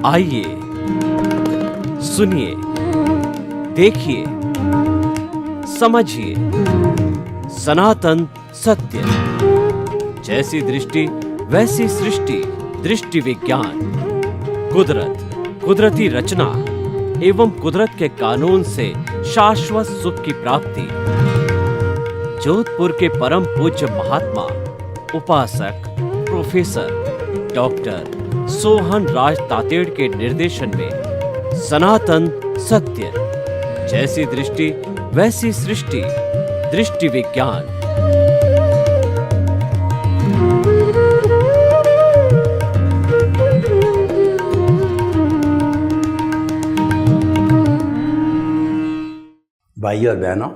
आइए सुनिए, देखिए, समझिए सनातन सत्य। जैसी दृष्टि वैसी सृष्टि, दृष्टि विज्ञान। कुदरत, कुदरती रचना एवं कुदरत के कानून से शाश्वत सुख की प्राप्ति। जोधपुर के परम पूज्य महात्मा उपासक प्रोफेसर डॉक्टर सोहन राज तातेड़ के निर्देशन में सनातन सत्य। जैसी दृष्टि वैसी सृष्टि, दृष्टि विज्ञान। भाइयों और बहनों,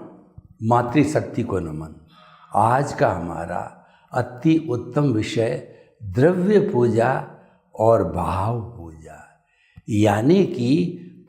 मातृशक्ति को नमन। आज का हमारा अति उत्तम विषय द्रव्य पूजा और भाव पूजा। यानी कि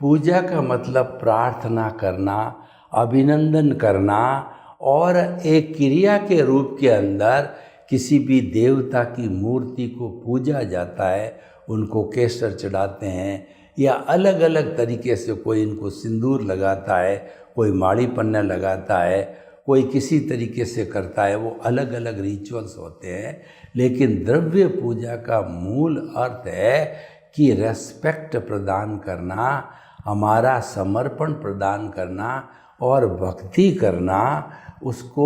पूजा का मतलब प्रार्थना करना, अभिनंदन करना और एक क्रिया के रूप के अंदर किसी भी देवता की मूर्ति को पूजा जाता है। उनको केसर चढ़ाते हैं या अलग अलग तरीके से कोई इनको सिंदूर लगाता है, कोई माड़ी पन्ना लगाता है, कोई किसी तरीके से करता है। वो अलग अलग रिचुअल्स होते हैं। लेकिन द्रव्य पूजा का मूल अर्थ है कि रेस्पेक्ट प्रदान करना, हमारा समर्पण प्रदान करना और भक्ति करना, उसको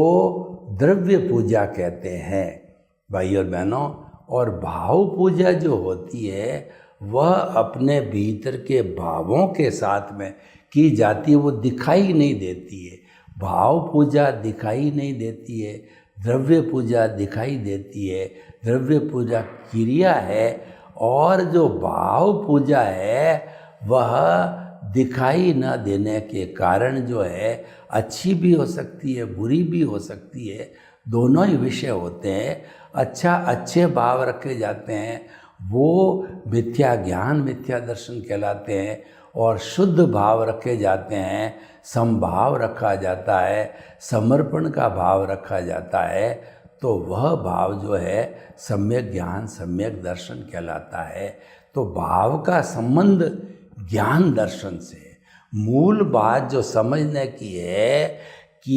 द्रव्य पूजा कहते हैं भाइयों और बहनों। और भाव पूजा जो होती है वह अपने भीतर के भावों के साथ में की जाती है, वो दिखाई नहीं देती है। भाव पूजा दिखाई नहीं देती है, द्रव्य पूजा दिखाई देती है। द्रव्य पूजा क्रिया है और जो भाव पूजा है वह दिखाई न देने के कारण जो है अच्छी भी हो सकती है, बुरी भी हो सकती है। दोनों ही विषय होते हैं। अच्छे भाव रखे जाते हैं वो मिथ्या ज्ञान, मिथ्या दर्शन कहलाते हैं। और शुद्ध भाव रखे जाते हैं, समभाव रखा जाता है, समर्पण का भाव रखा जाता है, तो वह भाव जो है सम्यक ज्ञान, सम्यक दर्शन कहलाता है। तो भाव का संबंध ज्ञान दर्शन से है। मूल बात जो समझने की है कि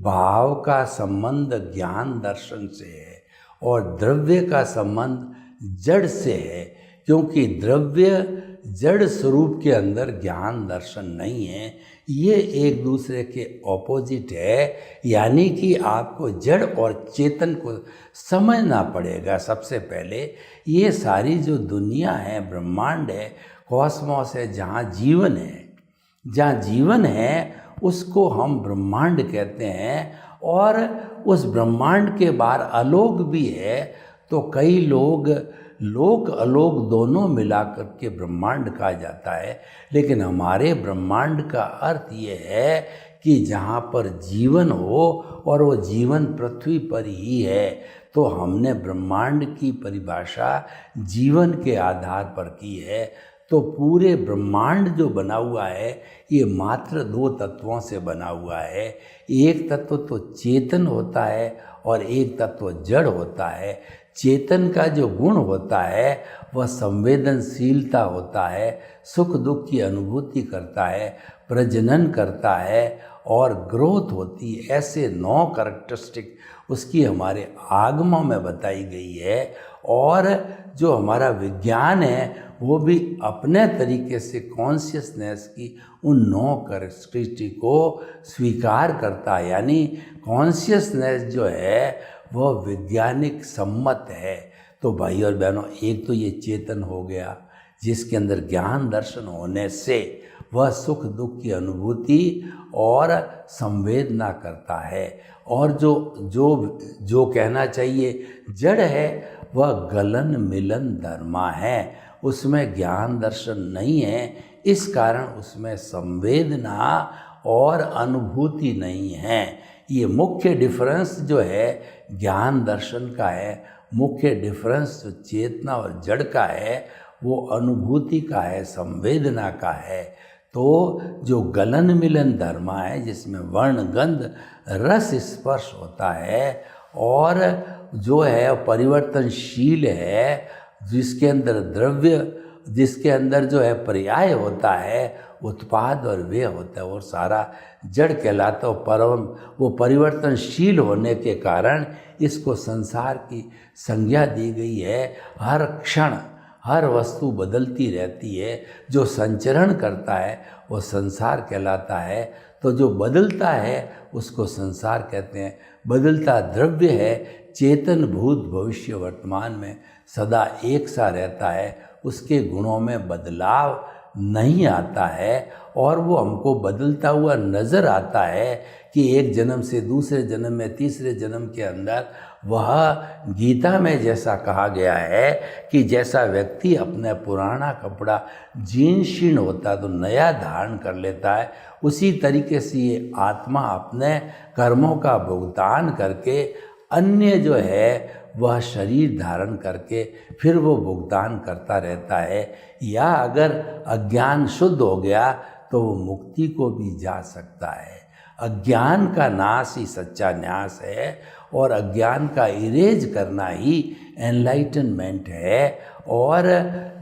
भाव का संबंध ज्ञान दर्शन से है और द्रव्य का संबंध जड़ से है। क्योंकि द्रव्य जड़ स्वरूप के अंदर ज्ञान दर्शन नहीं है, ये एक दूसरे के ऑपोजिट है। यानी कि आपको जड़ और चेतन को समझना पड़ेगा। सबसे पहले ये सारी जो दुनिया है, ब्रह्मांड है, कॉस्मोस है, जहाँ जीवन है उसको हम ब्रह्मांड कहते हैं। और उस ब्रह्मांड के बाहर अलोक भी है। तो कई लोग लोक अलोक दोनों मिलाकर के ब्रह्मांड कहा जाता है। लेकिन हमारे ब्रह्मांड का अर्थ ये है कि जहाँ पर जीवन हो और वो जीवन पृथ्वी पर ही है। तो हमने ब्रह्मांड की परिभाषा जीवन के आधार पर की है। तो पूरे ब्रह्मांड जो बना हुआ है ये मात्र दो तत्वों से बना हुआ है। एक तत्व तो चेतन होता है और एक तत्व जड़ होता है। चेतन का जो गुण होता है वह संवेदनशीलता होता है, सुख दुख की अनुभूति करता है, प्रजनन करता है और ग्रोथ होती है। ऐसे 9 कैरेक्टरिस्टिक उसकी हमारे आगमों में बताई गई है। और जो हमारा विज्ञान है वो भी अपने तरीके से कॉन्शियसनेस की उन 9 कैरेक्टरिस्टिक को स्वीकार करता है। यानी कॉन्शियसनेस जो है वह वैज्ञानिक सम्मत है। तो भाई और बहनों, एक तो ये चेतन हो गया जिसके अंदर ज्ञान दर्शन होने से वह सुख दुख की अनुभूति और संवेदना करता है। और जो कहना चाहिए जड़ है वह गलन मिलन धर्मा है, उसमें ज्ञान दर्शन नहीं है। इस कारण उसमें संवेदना और अनुभूति नहीं है। ये मुख्य डिफरेंस जो है ज्ञान दर्शन का है। मुख्य डिफरेंस जो चेतना और जड़ का है वो अनुभूति का है, संवेदना का है। तो जो गलन मिलन धर्मा है जिसमें वर्ण गंध रस स्पर्श होता है और जो है परिवर्तनशील है, जिसके अंदर द्रव्य जिसके अंदर जो है पर्याय होता है, उत्पाद और व्यय होता है, वो सारा जड़ कहलाता है। परम वो परिवर्तनशील होने के कारण इसको संसार की संज्ञा दी गई है। हर क्षण हर वस्तु बदलती रहती है। जो संचरण करता है वो संसार कहलाता है। तो जो बदलता है उसको संसार कहते हैं। बदलता द्रव्य है, चेतन भूत भविष्य वर्तमान में सदा एक सा रहता है, उसके गुणों में बदलाव नहीं आता है और वो हमको बदलता हुआ नज़र आता है कि एक जन्म से दूसरे जन्म में, तीसरे जन्म के अंदर वह गीता में जैसा कहा गया है कि जैसा व्यक्ति अपना पुराना कपड़ा जीर्ण शीर्ण होता है तो नया धारण कर लेता है, उसी तरीके से ये आत्मा अपने कर्मों का भुगतान करके अन्य जो है वह शरीर धारण करके फिर वो भुगतान करता रहता है। या अगर अज्ञान शुद्ध हो गया तो वो मुक्ति को भी जा सकता है। अज्ञान का नाश ही सच्चा न्यास है और अज्ञान का इरेज करना ही एनलाइटनमेंट है। और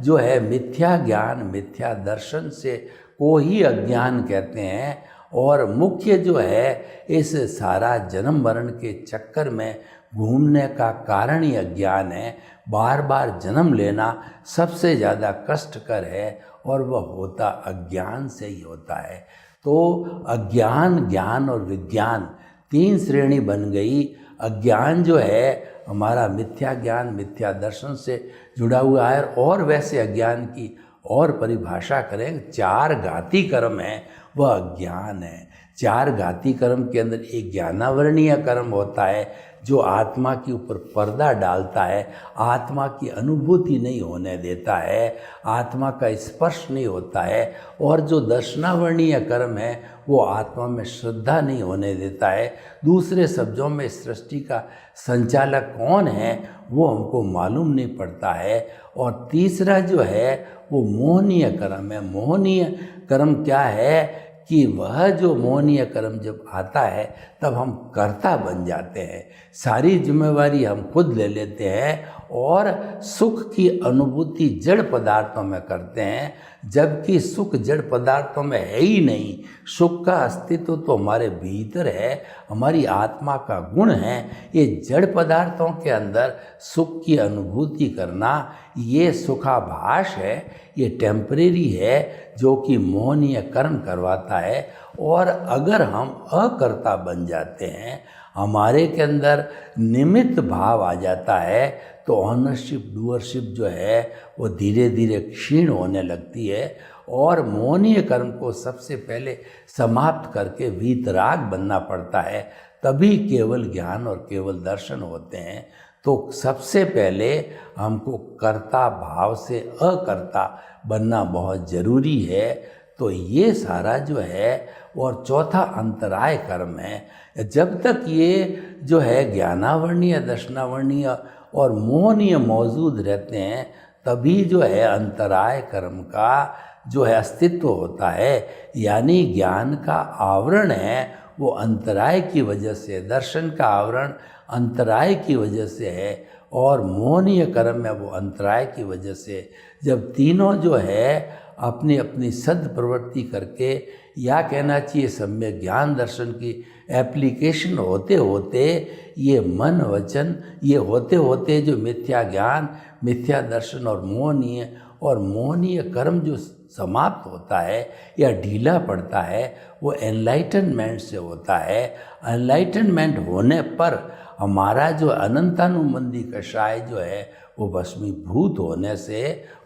जो है मिथ्या ज्ञान, मिथ्या दर्शन से को ही अज्ञान कहते हैं। और मुख्य जो है इस सारा जन्म मरण के चक्कर में घूमने का कारण ही अज्ञान है। बार बार जन्म लेना सबसे ज़्यादा कष्टकर है और वह होता अज्ञान से ही होता है। तो अज्ञान, ज्ञान और विज्ञान तीन श्रेणी बन गई। अज्ञान जो है हमारा मिथ्या ज्ञान, मिथ्या दर्शन से जुड़ा हुआ है। और वैसे अज्ञान की और परिभाषा करें, चार घाती कर्म है वह अज्ञान है। चार घाती कर्म के अंदर एक ज्ञानावरणीय कर्म होता है जो आत्मा के ऊपर पर्दा डालता है, आत्मा की अनुभूति नहीं होने देता है, आत्मा का स्पर्श नहीं होता है। और जो दर्शनावरणीय कर्म है वो आत्मा में श्रद्धा नहीं होने देता है। दूसरे शब्दों में सृष्टि का संचालक कौन है वो हमको मालूम नहीं पड़ता है। और तीसरा जो है वो मोहनीय कर्म है। मोहनीय कर्म क्या है कि वह जो मोहनीय कर्म जब आता है तब हम कर्ता बन जाते हैं, सारी जिम्मेवारी हम खुद ले लेते हैं और सुख की अनुभूति जड़ पदार्थों में करते हैं, जबकि सुख जड़ पदार्थों में है ही नहीं। सुख का अस्तित्व तो हमारे भीतर है, हमारी आत्मा का गुण है। ये जड़ पदार्थों के अंदर सुख की अनुभूति करना ये सुखाभास है, ये टेम्परेरी है जो कि मोहनीय कर्म करवाता है। और अगर हम अकर्ता बन जाते हैं, हमारे के अंदर निमित्त भाव आ जाता है, तो ऑनरशिप डूअरशिप जो है वो धीरे धीरे क्षीण होने लगती है। और मोहनीय कर्म को सबसे पहले समाप्त करके वीतराग बनना पड़ता है, तभी केवल ज्ञान और केवल दर्शन होते हैं। तो सबसे पहले हमको कर्ता भाव से अकर्ता बनना बहुत ज़रूरी है। तो ये सारा जो है और चौथा अंतराय कर्म है। जब तक ये जो है ज्ञानावरणीय, दर्शनावरणीय और मोहनीय मौजूद रहते हैं, तभी जो है अंतराय कर्म का जो है अस्तित्व होता है। यानी ज्ञान का आवरण है वो अंतराय की वजह से, दर्शन का आवरण अंतराय की वजह से है और मोहनीय कर्म है वो अंतराय की वजह से। जब तीनों जो है अपनी अपनी सद प्रवृत्ति करके, या कहना चाहिए सम्यक ज्ञान दर्शन की एप्लीकेशन होते होते, ये मन वचन ये होते होते जो मिथ्या ज्ञान, मिथ्या दर्शन और मोहनीय कर्म जो समाप्त होता है या ढीला पड़ता है, वो एनलाइटनमेंट से होता है। एनलाइटनमेंट होने पर हमारा जो अनंतानुबंधी कषाय जो है वो भस्मीभूत होने से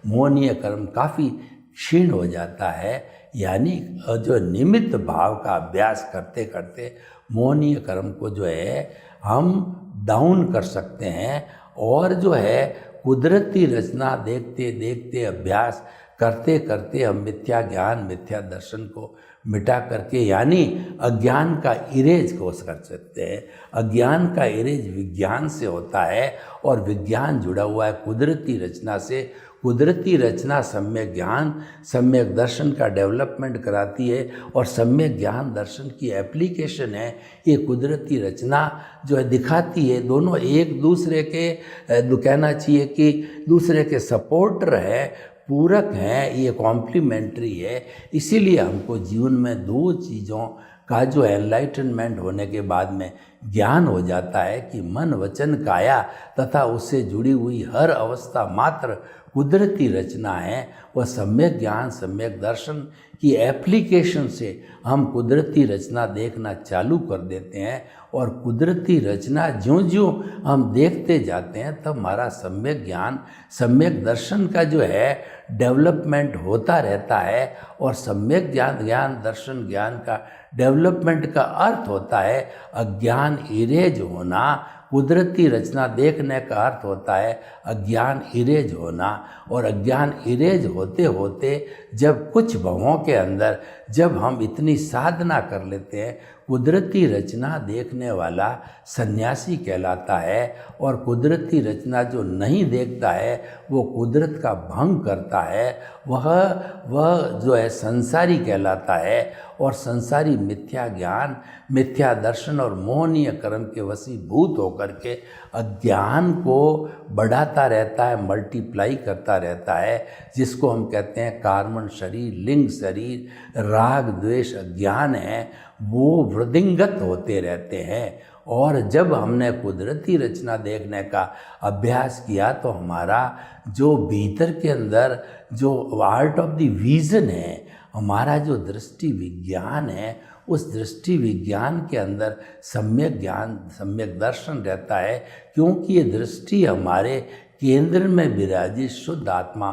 मोहनीय कर्म काफ़ी क्षीण हो जाता है। यानी जो निमित्त भाव का अभ्यास करते करते मोहनीय कर्म को जो है हम डाउन कर सकते हैं। और जो है कुदरती रचना देखते देखते, अभ्यास करते करते हम मिथ्या ज्ञान, मिथ्या दर्शन को मिटा करके, यानी अज्ञान का इरेज को कर सकते हैं। अज्ञान का इरेज विज्ञान से होता है और विज्ञान जुड़ा हुआ है कुदरती रचना से। कुदरती रचना सम्यक ज्ञान, सम्यक दर्शन का डेवलपमेंट कराती है और सम्यक ज्ञान दर्शन की एप्लीकेशन है। ये कुदरती रचना जो है दिखाती है, दोनों एक दूसरे के कहना चाहिए कि दूसरे के सपोर्टर है। पूरक हैं, ये कॉम्प्लीमेंट्री है। इसीलिए हमको जीवन में दो चीज़ों का जो एनलाइटनमेंट होने के बाद में ज्ञान हो जाता है कि मन वचन काया तथा उससे जुड़ी हुई हर अवस्था मात्र कुदरती रचना है। वह सम्यक ज्ञान सम्यक दर्शन की एप्लीकेशन से हम कुदरती रचना देखना चालू कर देते हैं, और कुदरती रचना ज्यों ज्यों हम देखते जाते हैं तब हमारा सम्यक ज्ञान सम्यक दर्शन का जो है डेवलपमेंट होता रहता है। और सम्यक ज्ञान दर्शन ज्ञान का डेवलपमेंट का अर्थ होता है अज्ञान इरेज होना। कुदरती रचना देखने का अर्थ होता है अज्ञान इरेज होना। और अज्ञान इरेज होते होते जब कुछ भवों के अंदर जब हम इतनी साधना कर लेते हैं, कुदरती रचना देखने वाला सन्यासी कहलाता है। और कुदरती रचना जो नहीं देखता है वो कुदरत का भंग करता है, वह जो है संसारी कहलाता है। और संसारी मिथ्या ज्ञान मिथ्या दर्शन और मोहनीय कर्म के वशीभूत होकर के अज्ञान को बढ़ाता रहता है, मल्टीप्लाई करता रहता है, जिसको हम कहते हैं कार्बन शरीर, लिंग शरीर, राग द्वेष अज्ञान है, वो वृद्धिंगत होते रहते हैं। और जब हमने कुदरती रचना देखने का अभ्यास किया तो हमारा जो भीतर के अंदर जो आर्ट ऑफ द विजन है, हमारा जो दृष्टि विज्ञान है, उस दृष्टि विज्ञान के अंदर सम्यक ज्ञान सम्यक दर्शन रहता है। क्योंकि ये दृष्टि हमारे केंद्र में विराजित शुद्ध आत्मा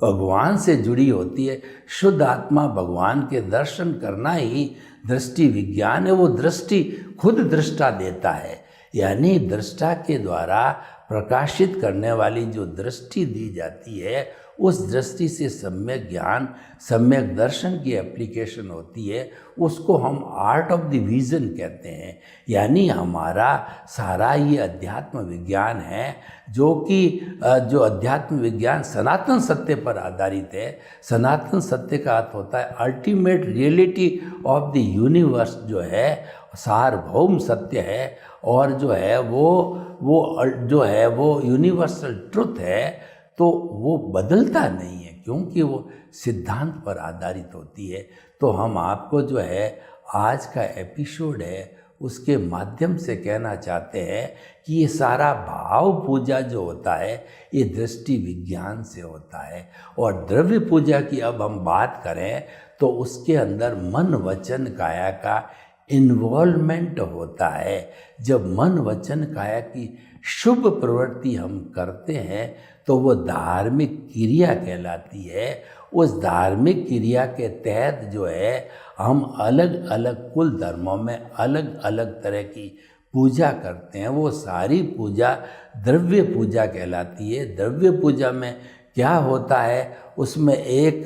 भगवान से जुड़ी होती है। शुद्ध आत्मा भगवान के दर्शन करना ही दृष्टि विज्ञान है। वो दृष्टि खुद दृष्टा देता है, यानी दृष्टा के द्वारा प्रकाशित करने वाली जो दृष्टि दी जाती है, उस दृष्टि से सम्यक ज्ञान सम्यक दर्शन की एप्लीकेशन होती है। उसको हम आर्ट ऑफ द विजन कहते हैं। यानी हमारा सारा ये अध्यात्म विज्ञान है, जो कि जो अध्यात्म विज्ञान सनातन सत्य पर आधारित है। सनातन सत्य का अर्थ होता है ultimate reality of the universe, जो है सार्वभौम सत्य है। और जो है वो यूनिवर्सल ट्रुथ है, तो वो बदलता नहीं है क्योंकि वो सिद्धांत पर आधारित होती है। तो हम आपको जो है आज का एपिसोड है उसके माध्यम से कहना चाहते हैं कि ये सारा भाव पूजा जो होता है ये दृष्टि विज्ञान से होता है। और द्रव्य पूजा की अब हम बात करें तो उसके अंदर मन वचन काया का इन्वॉल्वमेंट होता है। जब मन वचन काया की शुभ प्रवृत्ति हम करते हैं तो वो धार्मिक क्रिया कहलाती है। उस धार्मिक क्रिया के तहत जो है हम अलग अलग कुल धर्मों में अलग अलग तरह की पूजा करते हैं। वो सारी पूजा द्रव्य पूजा कहलाती है। द्रव्य पूजा में क्या होता है, उसमें एक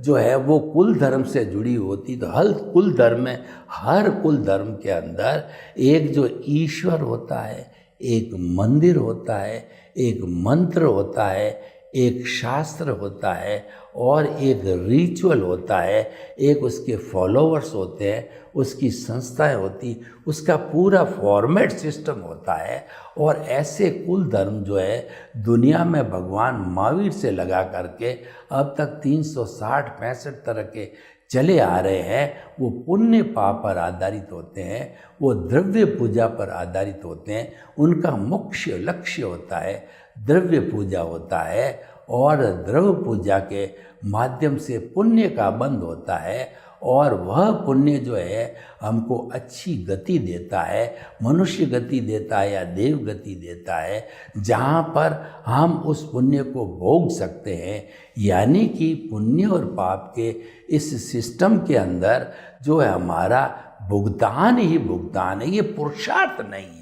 जो है वो कुल धर्म से जुड़ी होती, तो हर कुल धर्म में हर कुल धर्म के अंदर एक जो ईश्वर होता है, एक मंदिर होता है, एक मंत्र होता है, एक शास्त्र होता है और एक रिचुअल होता है, एक उसके फॉलोअर्स होते हैं, उसकी संस्थाएं होती, उसका पूरा फॉर्मेट सिस्टम होता है। और ऐसे कुल धर्म जो है दुनिया में भगवान महावीर से लगा करके अब तक 360-65 तरह के चले आ रहे हैं। वो पुण्य पाप पर आधारित होते हैं, वो द्रव्य पूजा पर आधारित होते हैं। उनका मुख्य लक्ष्य होता है द्रव्य पूजा होता है और द्रव्य पूजा के माध्यम से पुण्य का बंध होता है। और वह पुण्य जो है हमको अच्छी गति देता है, मनुष्य गति देता है या देव गति देता है, जहाँ पर हम उस पुण्य को भोग सकते हैं। यानी कि पुण्य और पाप के इस सिस्टम के अंदर जो है हमारा भुगतान ही भुगतान है, ये पुरुषार्थ नहीं है।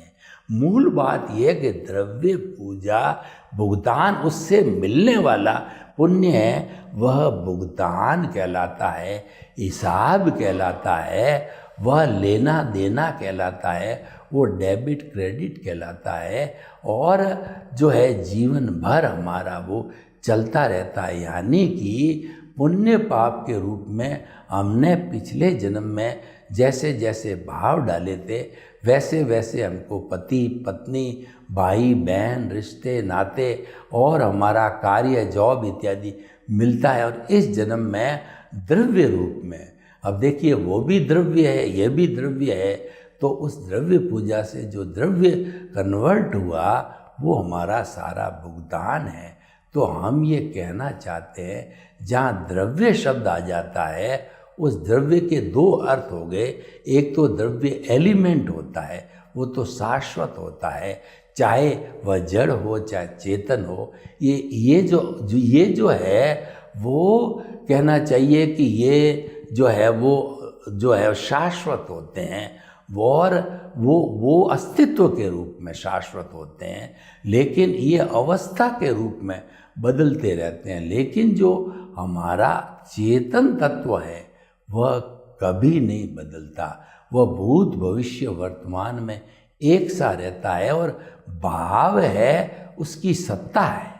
मूल बात यह है कि द्रव्य पूजा भुगतान, उससे मिलने वाला पुण्य है, वह भुगतान कहलाता है, हिसाब कहलाता है, वह लेना देना कहलाता है, वो डेबिट क्रेडिट कहलाता है। और जो है जीवन भर हमारा वो चलता रहता है। यानी कि पुण्य पाप के रूप में हमने पिछले जन्म में जैसे जैसे भाव डाले थे वैसे वैसे हमको पति पत्नी भाई बहन रिश्ते नाते और हमारा कार्य जॉब इत्यादि मिलता है और इस जन्म में द्रव्य रूप में। अब देखिए वो भी द्रव्य है, ये भी द्रव्य है, तो उस द्रव्य पूजा से जो द्रव्य कन्वर्ट हुआ वो हमारा सारा भुगतान है। तो हम ये कहना चाहते हैं जहाँ द्रव्य शब्द आ जाता है उस द्रव्य के दो अर्थ हो गए। एक तो द्रव्य एलिमेंट होता है, वो तो शाश्वत होता है, चाहे वह जड़ हो चाहे चेतन हो। ये जो है वो कहना चाहिए कि ये जो है वो शाश्वत होते हैं और वो अस्तित्व के रूप में शाश्वत होते हैं, लेकिन ये अवस्था के रूप में बदलते रहते हैं। लेकिन जो हमारा चेतन तत्व है वह कभी नहीं बदलता, वह भूत भविष्य वर्तमान में एक सा रहता है। और भाव है उसकी सत्ता है,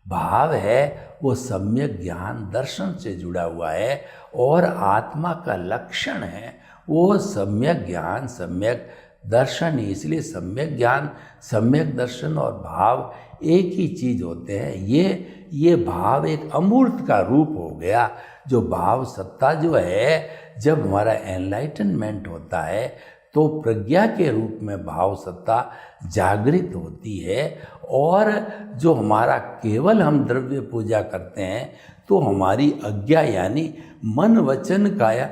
भाव है वो सम्यक ज्ञान दर्शन से जुड़ा हुआ है और आत्मा का लक्षण है वो सम्यक ज्ञान सम्यक दर्शन ही। इसलिए सम्यक ज्ञान सम्यक दर्शन और भाव एक ही चीज होते हैं। ये भाव एक अमूर्त का रूप हो गया। जो भाव सत्ता जो है, जब हमारा एनलाइटनमेंट होता है तो प्रज्ञा के रूप में भाव सत्ता जागृत होती है। और जो हमारा केवल हम द्रव्य पूजा करते हैं तो हमारी अज्ञा यानी मन वचन काया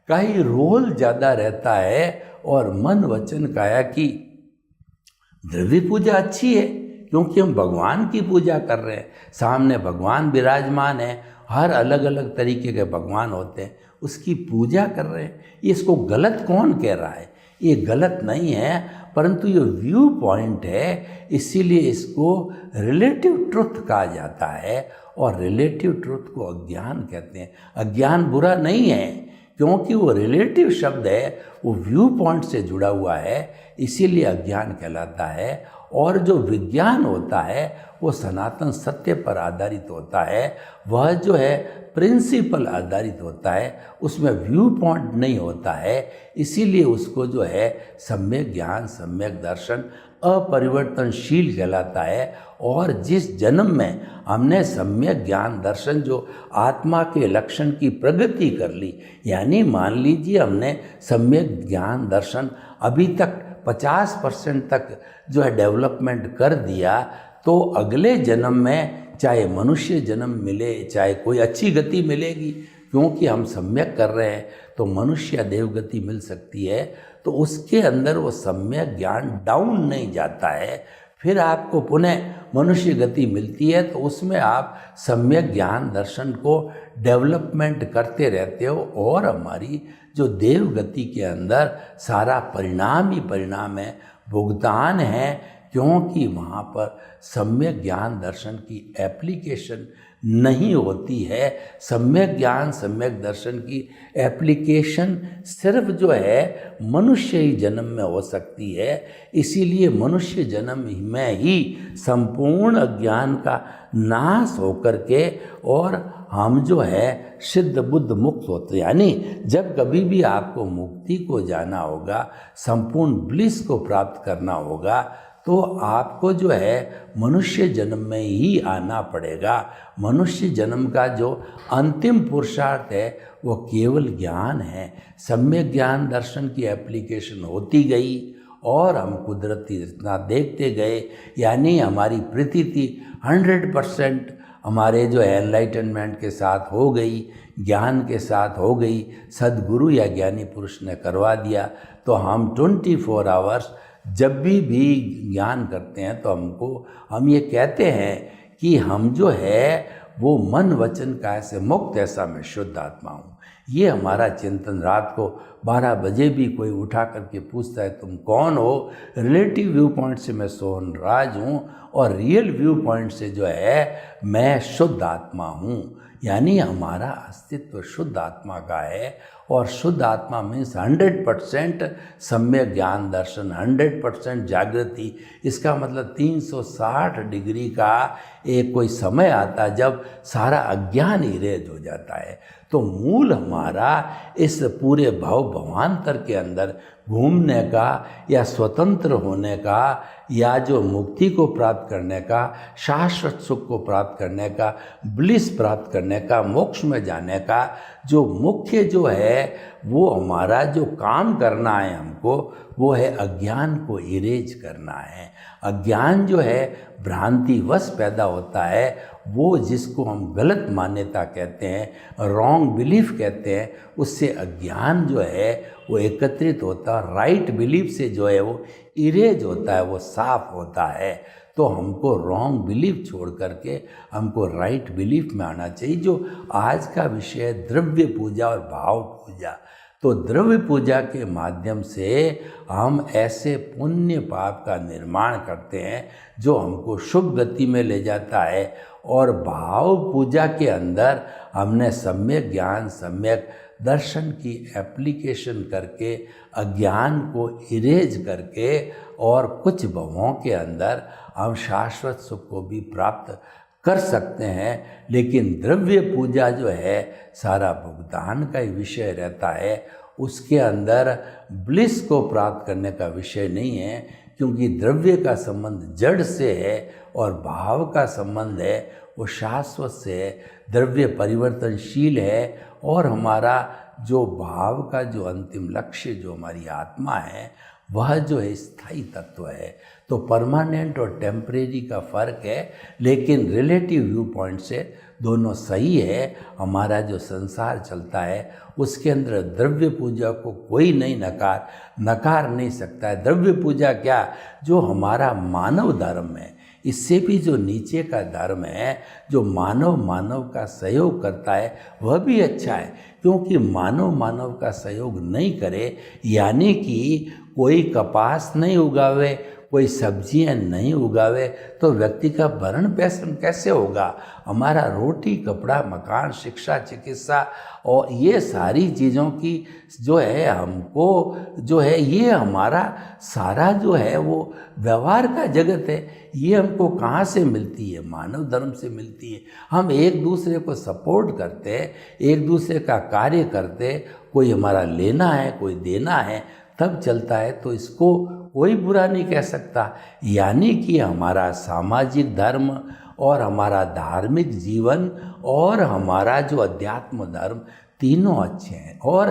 का ही रोल ज़्यादा रहता है। और मन वचन काया की द्रव्य पूजा अच्छी है क्योंकि हम भगवान की पूजा कर रहे हैं, सामने भगवान विराजमान है, हर अलग अलग तरीके के भगवान होते हैं, उसकी पूजा कर रहे हैं। इसको गलत कौन कह रहा है? ये गलत नहीं है, परंतु ये व्यू पॉइंट है, इसीलिए इसको रिलेटिव ट्रुथ कहा जाता है। और रिलेटिव ट्रुथ को अज्ञान कहते हैं। अज्ञान बुरा नहीं है क्योंकि वो रिलेटिव शब्द है, वो व्यू पॉइंट से जुड़ा हुआ है, इसीलिए अज्ञान कहलाता है। और जो विज्ञान होता है वो सनातन सत्य पर आधारित होता है, वह जो है प्रिंसिपल आधारित होता है, उसमें व्यू पॉइंट नहीं होता है। इसीलिए उसको जो है सम्यक ज्ञान सम्यक दर्शन अपरिवर्तनशील कहलाता है। और जिस जन्म में हमने सम्यक ज्ञान दर्शन जो आत्मा के लक्षण की प्रगति कर ली, यानी मान लीजिए हमने सम्यक ज्ञान दर्शन अभी तक 50% तक जो है डेवलपमेंट कर दिया, तो अगले जन्म में चाहे मनुष्य जन्म मिले चाहे कोई अच्छी गति मिलेगी, क्योंकि हम सम्यक कर रहे हैं तो मनुष्य या देवगति मिल सकती है। तो उसके अंदर वो सम्यक ज्ञान डाउन नहीं जाता है, फिर आपको पुनः मनुष्य गति मिलती है, तो उसमें आप सम्यक ज्ञान दर्शन को डेवलपमेंट करते रहते हो। और हमारी जो देव गति के अंदर सारा परिणाम ही परिणाम है, भुगतान है, क्योंकि वहाँ पर सम्यक ज्ञान दर्शन की एप्लीकेशन नहीं होती है। सम्यक ज्ञान सम्यक दर्शन की एप्लीकेशन सिर्फ जो है मनुष्य ही जन्म में हो सकती है। इसीलिए मनुष्य जन्म में ही संपूर्ण अज्ञान का नाश होकर के और हम जो है सिद्ध बुद्ध मुक्त होते, यानी जब कभी भी आपको मुक्ति को जाना होगा, संपूर्ण ब्लिस को प्राप्त करना होगा, तो आपको जो है मनुष्य जन्म में ही आना पड़ेगा। मनुष्य जन्म का जो अंतिम पुरुषार्थ है वो केवल ज्ञान है। सम्यक ज्ञान दर्शन की एप्लीकेशन होती गई और हम कुदरती रचना देखते गए, यानी हमारी प्रतीति 100% हमारे जो है एनलाइटनमेंट के साथ हो गई, ज्ञान के साथ हो गई, सद्गुरु या ज्ञानी पुरुष ने करवा दिया। तो हम 24 आवर्स जब भी ज्ञान करते हैं तो हम ये कहते हैं कि हम जो है वो मन वचन काया से मुक्त, ऐसा मैं शुद्ध आत्मा हूँ। ये हमारा चिंतन रात को 12 बजे भी कोई उठा करके पूछता है तुम कौन हो, रिलेटिव व्यू पॉइंट से मैं सोहन राज हूँ और रियल व्यू पॉइंट से जो है मैं शुद्ध आत्मा हूँ, यानी हमारा अस्तित्व शुद्ध आत्मा का है। और शुद्ध आत्मा मीन्स 100% सम्यक ज्ञान दर्शन, 100% जागृति। इसका मतलब 360 डिग्री का एक कोई समय आता है जब सारा अज्ञान इरेज हो जाता है। तो मूल हमारा इस पूरे भव भवांतर के अंदर घूमने का या स्वतंत्र होने का या जो मुक्ति को प्राप्त करने का, शाश्वत सुख को प्राप्त करने का, ब्लिस प्राप्त करने का, मोक्ष में जाने का जो मुख्य जो है वो हमारा जो काम करना है हमको, वो है अज्ञान को इरेज करना है। अज्ञान जो है भ्रांतिवश पैदा होता है, वो जिसको हम गलत मान्यता कहते हैं, रॉन्ग बिलीफ कहते हैं, उससे अज्ञान जो है वो एकत्रित होता है, राइट बिलीफ से जो है वो इरेज होता है, वो साफ होता है। तो हमको रॉन्ग बिलीफ छोड़ करके हमको राइट बिलीफ में आना चाहिए। जो आज का विषय है द्रव्य पूजा और भाव पूजा। तो द्रव्य पूजा के माध्यम से हम ऐसे पुण्य पाप का निर्माण करते हैं जो हमको शुभ गति में ले जाता है, और भाव पूजा के अंदर हमने सम्यक ज्ञान, सम्यक दर्शन की एप्लीकेशन करके अज्ञान को इरेज करके और कुछ भवों के अंदर हम शाश्वत सुख को भी प्राप्त कर सकते हैं। लेकिन द्रव्य पूजा जो है सारा भुगतान का ही विषय रहता है, उसके अंदर ब्लिस को प्राप्त करने का विषय नहीं है, क्योंकि द्रव्य का संबंध जड़ से है और भाव का संबंध है वो शाश्वत से है। द्रव्य परिवर्तनशील है और हमारा जो भाव का जो अंतिम लक्ष्य जो हमारी आत्मा है वह जो है स्थायी तत्व है। तो परमानेंट और टेम्परेरी का फ़र्क है, लेकिन रिलेटिव व्यू पॉइंट से दोनों सही है। हमारा जो संसार चलता है उसके अंदर द्रव्य पूजा को कोई नहीं नकार नहीं सकता है। द्रव्य पूजा क्या, जो हमारा मानव धर्म है, इससे भी जो नीचे का धर्म है, जो मानव का सहयोग करता है वह भी अच्छा है। क्योंकि मानव का सहयोग नहीं करे, यानी कि कोई कपास नहीं उगावे, कोई सब्जियां नहीं उगावे, तो व्यक्ति का भरण पोषण कैसे होगा? हमारा रोटी, कपड़ा, मकान, शिक्षा, चिकित्सा और ये सारी चीज़ों की जो है हमको जो है ये हमारा सारा जो है वो व्यवहार का जगत है। ये हमको कहाँ से मिलती है? मानव धर्म से मिलती है। हम एक दूसरे को सपोर्ट करते, एक दूसरे का कार्य करते, कोई हमारा लेना है, कोई देना है, तब चलता है। तो इसको कोई बुरा नहीं कह सकता। यानी कि हमारा सामाजिक धर्म और हमारा धार्मिक जीवन और हमारा जो अध्यात्म धर्म तीनों अच्छे हैं और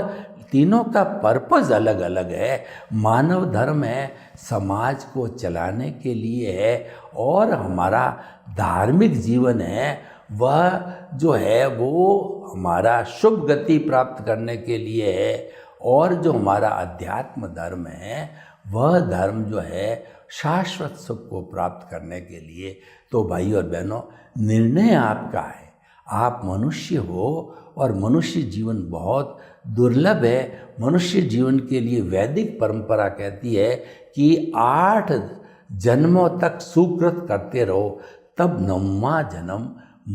तीनों का पर्पस अलग अलग है। मानव धर्म है समाज को चलाने के लिए है, और हमारा धार्मिक जीवन है वह जो है वो हमारा शुभ गति प्राप्त करने के लिए है, और जो हमारा अध्यात्म धर्म है वह धर्म जो है शाश्वत सुख को प्राप्त करने के लिए। तो भाई और बहनों, निर्णय आपका है। आप मनुष्य हो और मनुष्य जीवन बहुत दुर्लभ है। मनुष्य जीवन के लिए वैदिक परंपरा कहती है कि 8 जन्मों तक सुकृत करते रहो, तब 9वां जन्म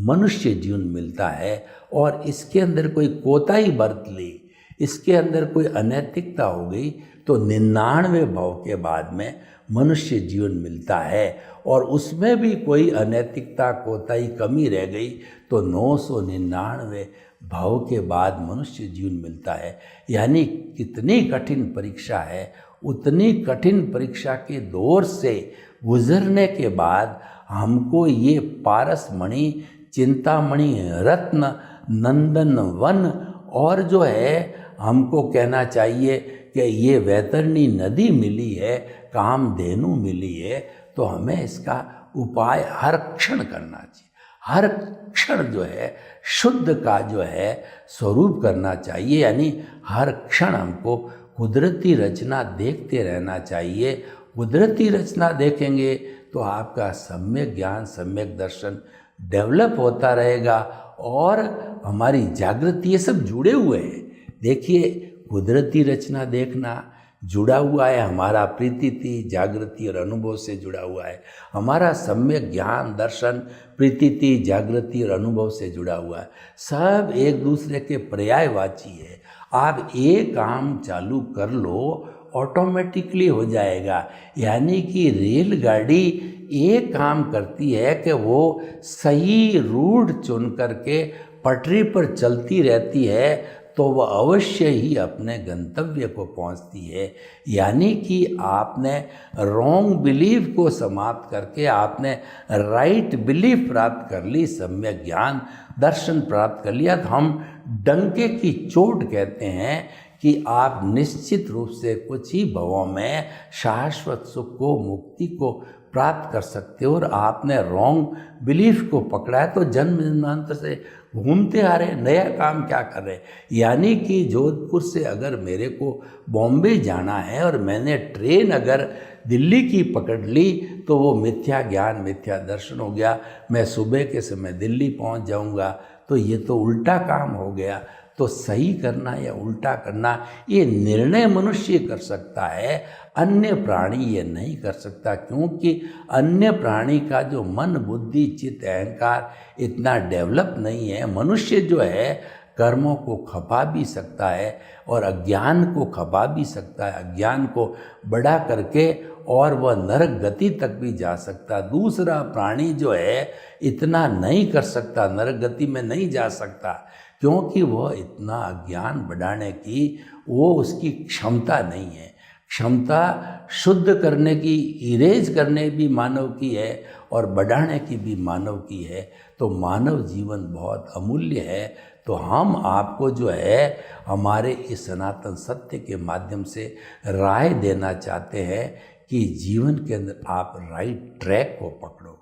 मनुष्य जीवन मिलता है। और इसके अंदर कोई कोताही बरत ली, इसके अंदर कोई अनैतिकता हो गई, तो 99 भव के बाद में मनुष्य जीवन मिलता है। और उसमें भी कोई अनैतिकता, कोताही, कमी रह गई तो 999 भव के बाद मनुष्य जीवन मिलता है। यानी कितनी कठिन परीक्षा है, उतनी कठिन परीक्षा के दौर से गुजरने के बाद हमको ये पारसमणि, चिंतामणि, रत्न, नंदन वन, और जो है हमको कहना चाहिए कि ये वैतरणी नदी मिली है, कामधेनु मिली है। तो हमें इसका उपाय हर क्षण करना चाहिए। हर क्षण जो है शुद्ध का जो है स्वरूप करना चाहिए। यानी हर क्षण हमको कुदरती रचना देखते रहना चाहिए। कुदरती रचना देखेंगे तो आपका सम्यक ज्ञान, सम्यक दर्शन डेवलप होता रहेगा, और हमारी जागृति, ये सब जुड़े हुए हैं। देखिए, कुदरती रचना देखना जुड़ा हुआ है, हमारा प्रीतिथि, जागृति और अनुभव से जुड़ा हुआ है। हमारा सम्यक ज्ञान, दर्शन, प्रीतिथि, जागृति और अनुभव से जुड़ा हुआ है। सब एक दूसरे के पर्यायवाची है। आप एक काम चालू कर लो, ऑटोमेटिकली हो जाएगा। यानी कि रेलगाड़ी एक काम करती है कि वो सही रूट चुन करके पटरी पर चलती रहती है, तो वह अवश्य ही अपने गंतव्य को पहुंचती है। यानी कि आपने रॉन्ग बिलीफ को समाप्त करके आपने राइट बिलीफ प्राप्त कर ली, सम्यक ज्ञान दर्शन प्राप्त कर लिया। तो हम डंके की चोट कहते हैं कि आप निश्चित रूप से कुछ ही भवों में शाश्वत सुख को, मुक्ति को प्राप्त कर सकते हो। और आपने रॉन्ग बिलीफ को पकड़ा है तो जन्म जन्मांतर से घूमते आ रहे, नया काम क्या कर रहे। यानी कि जोधपुर से अगर मेरे को बॉम्बे जाना है और मैंने ट्रेन अगर दिल्ली की पकड़ ली तो वो मिथ्या ज्ञान, मिथ्या दर्शन हो गया। मैं सुबह के समय दिल्ली पहुंच जाऊंगा, तो ये तो उल्टा काम हो गया। तो सही करना या उल्टा करना ये निर्णय मनुष्य कर सकता है, अन्य प्राणी ये नहीं कर सकता। क्योंकि अन्य प्राणी का जो मन, बुद्धि, चित्त, अहंकार इतना डेवलप नहीं है। मनुष्य जो है कर्मों को खपा भी सकता है और अज्ञान को खपा भी सकता है, अज्ञान को बड़ा करके, और वह नरक गति तक भी जा सकता। दूसरा प्राणी जो है इतना नहीं कर सकता, नरक गति में नहीं जा सकता, क्योंकि वह इतना अज्ञान बढ़ाने की वो उसकी क्षमता नहीं है। क्षमता शुद्ध करने की, इरेज करने भी मानव की है और बढ़ाने की भी मानव की है। तो मानव जीवन बहुत अमूल्य है। तो हम आपको जो है हमारे इस सनातन सत्य के माध्यम से राय देना चाहते हैं कि जीवन के अंदर आप राइट ट्रैक को पकड़ो।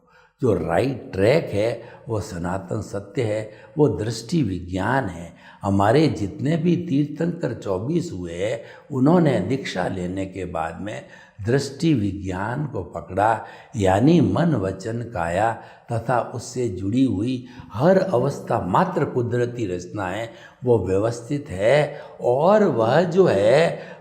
जो राइट ट्रैक है वो सनातन सत्य है, वो दृष्टि विज्ञान है। हमारे जितने भी तीर्थंकर 24 हुए हैं, उन्होंने दीक्षा लेने के बाद में दृष्टि विज्ञान को पकड़ा। यानी मन, वचन, काया तथा उससे जुड़ी हुई हर अवस्था मात्र कुदरती रचना है, वो व्यवस्थित है। और वह जो है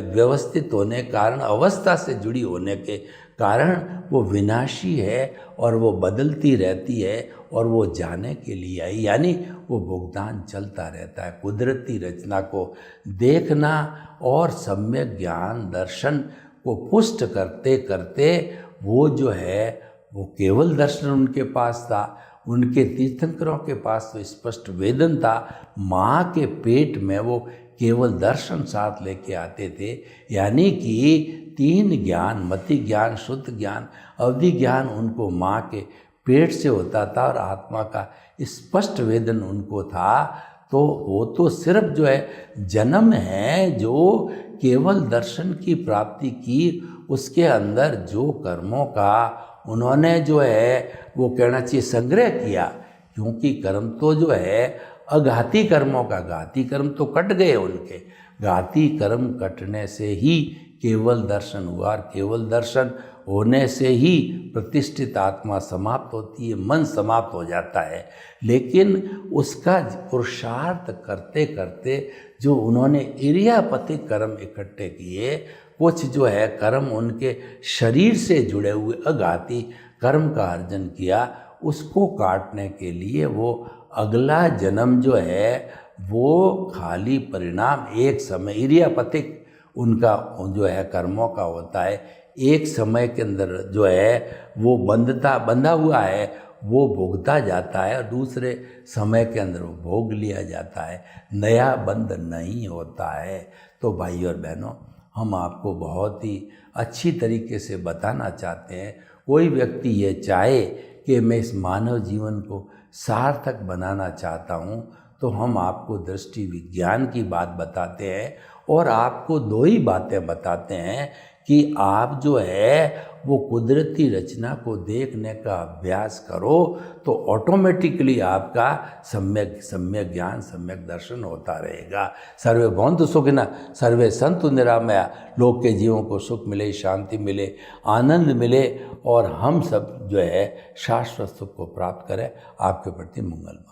व्यवस्थित होने कारण, अवस्था से जुड़ी होने के कारण वो विनाशी है और वो बदलती रहती है और वो जाने के लिए आई। यानी वो भुगतान चलता रहता है। कुदरती रचना को देखना और सम्यक ज्ञान दर्शन को पुष्ट करते करते वो जो है वो केवल दर्शन उनके पास था। उनके तीर्थंकरों के पास तो स्पष्ट वेदन था। माँ के पेट में वो केवल दर्शन साथ लेके आते थे। यानी कि 3 ज्ञान, मति ज्ञान, शुद्ध ज्ञान, अवधि ज्ञान उनको माँ के पेट से होता था और आत्मा का स्पष्ट वेदन उनको था। तो वो तो सिर्फ जो है जन्म है जो केवल दर्शन की प्राप्ति की, उसके अंदर जो कर्मों का उन्होंने जो है वो कहना चाहिए संग्रह किया। क्योंकि कर्म तो जो है अघाती कर्मों का, घाती कर्म तो कट गए उनके, घाती कर्म कटने से ही केवल दर्शन हुआ। और केवल दर्शन होने से ही प्रतिष्ठित आत्मा समाप्त होती है, मन समाप्त हो जाता है। लेकिन उसका पुरुषार्थ करते करते जो उन्होंने इरियापतिक कर्म इकट्ठे किए, कुछ जो है कर्म उनके शरीर से जुड़े हुए अघाती कर्म का अर्जन किया, उसको काटने के लिए वो अगला जन्म जो है वो खाली परिणाम एक समय इरियापतिक उनका जो है कर्मों का होता है। एक समय के अंदर जो है वो बंधा हुआ है, वो भोगता जाता है और दूसरे समय के अंदर वो भोग लिया जाता है, नया बंध नहीं होता है। तो भाई और बहनों, हम आपको बहुत ही अच्छी तरीके से बताना चाहते हैं। कोई व्यक्ति ये चाहे कि मैं इस मानव जीवन को सार्थक बनाना चाहता हूँ, तो हम आपको दृष्टि विज्ञान की बात बताते हैं और आपको 2 ही बातें बताते हैं कि आप जो है वो कुदरती रचना को देखने का अभ्यास करो, तो ऑटोमेटिकली आपका सम्यक ज्ञान, सम्यक दर्शन होता रहेगा। सर्वे भवन्तु सुखिनः, सर्वे सन्तु निरामया। लोक के जीवों को सुख मिले, शांति मिले, आनंद मिले और हम सब जो है शाश्वत सुख को प्राप्त करें। आपके प्रति मंगल।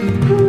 नमः।